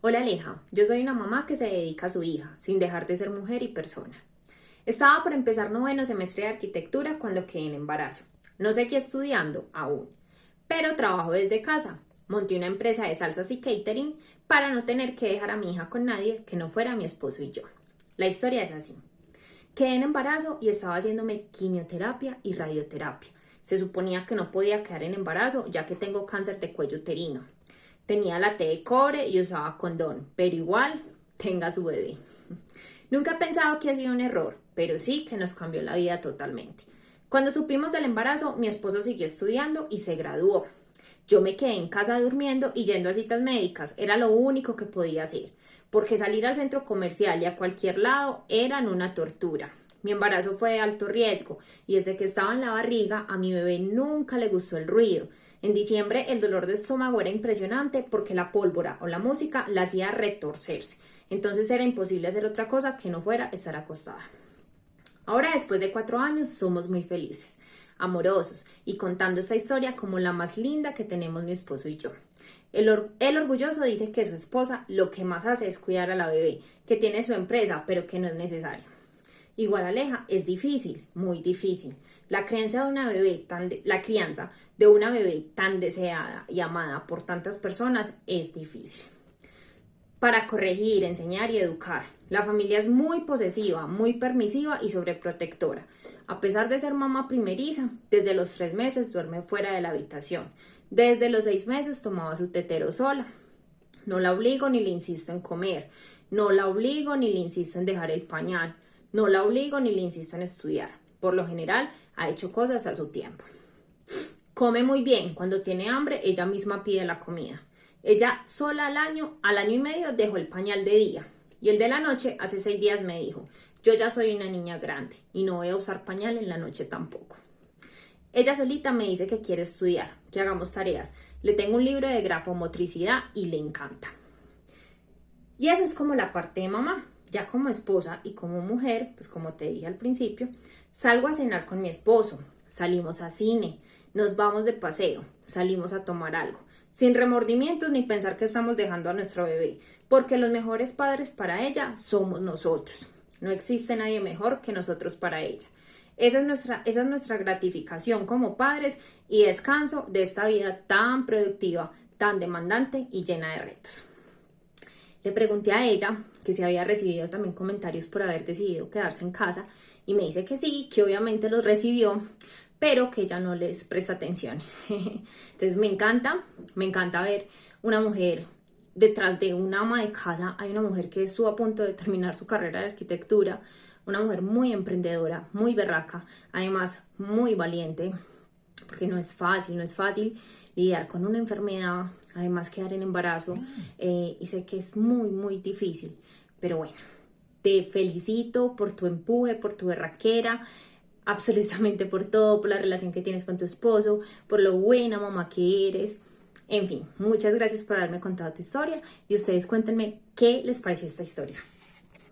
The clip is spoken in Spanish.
Hola Aleja, yo soy una mamá que se dedica a su hija, sin dejar de ser mujer y persona. Estaba por empezar noveno semestre de arquitectura cuando quedé en embarazo. No sé qué estudiando aún, pero trabajo desde casa. Monté una empresa de salsas y catering para no tener que dejar a mi hija con nadie que no fuera mi esposo y yo. La historia es así. Quedé en embarazo y estaba haciéndome quimioterapia y radioterapia. Se suponía que no podía quedar en embarazo ya que tengo cáncer de cuello uterino. Tenía la T de cobre y usaba condón, pero igual tenga su bebé. Nunca he pensado que ha sido un error, pero sí que nos cambió la vida totalmente. Cuando supimos del embarazo, mi esposo siguió estudiando y se graduó. Yo me quedé en casa durmiendo y yendo a citas médicas, era lo único que podía hacer, porque salir al centro comercial y a cualquier lado eran una tortura. Mi embarazo fue de alto riesgo y desde que estaba en la barriga a mi bebé nunca le gustó el ruido. En diciembre el dolor de estómago era impresionante porque la pólvora o la música la hacía retorcerse. Entonces era imposible hacer otra cosa que no fuera estar acostada. Ahora, después de 4 años, somos muy felices, amorosos y contando esta historia como la más linda que tenemos mi esposo y yo. Él orgulloso dice que su esposa lo que más hace es cuidar a la bebé, que tiene su empresa, pero que no es necesario. Igual Aleja, es difícil, muy difícil. La crianza de una bebé tan deseada y amada por tantas personas es difícil. Para corregir, enseñar y educar. La familia es muy posesiva, muy permisiva y sobreprotectora. A pesar de ser mamá primeriza, desde los 3 meses duerme fuera de la habitación. Desde los 6 meses tomaba su tetero sola. No la obligo ni le insisto en comer. No la obligo ni le insisto en dejar el pañal. No la obligo ni le insisto en estudiar. Por lo general, ha hecho cosas a su tiempo. Come muy bien. Cuando tiene hambre, ella misma pide la comida. Ella sola al año y medio dejó el pañal de día. Y el de la noche, hace 6 días me dijo, yo ya soy una niña grande y no voy a usar pañal en la noche tampoco. Ella solita me dice que quiere estudiar, que hagamos tareas. Le tengo un libro de grafomotricidad y le encanta. Y eso es como la parte de mamá. Ya como esposa y como mujer, pues como te dije al principio, salgo a cenar con mi esposo, salimos a cine, nos vamos de paseo, salimos a tomar algo, sin remordimientos ni pensar que estamos dejando a nuestro bebé, porque los mejores padres para ella somos nosotros. No existe nadie mejor que nosotros para ella. Esa es nuestra gratificación como padres y descanso de esta vida tan productiva, tan demandante y llena de retos. Le pregunté a ella que si había recibido también comentarios por haber decidido quedarse en casa y me dice que sí, que obviamente los recibió, pero que ella no les presta atención. Entonces me encanta ver una mujer detrás de una ama de casa. Hay una mujer que estuvo a punto de terminar su carrera de arquitectura, una mujer muy emprendedora, muy berraca, además muy valiente, porque no es fácil lidiar con una enfermedad, además quedar en embarazo, y sé que es muy difícil, pero bueno, te felicito por tu empuje, por tu berraquera, absolutamente por todo, por la relación que tienes con tu esposo, por lo buena mamá que eres. En fin, muchas gracias por haberme contado tu historia y ustedes cuéntenme qué les pareció esta historia.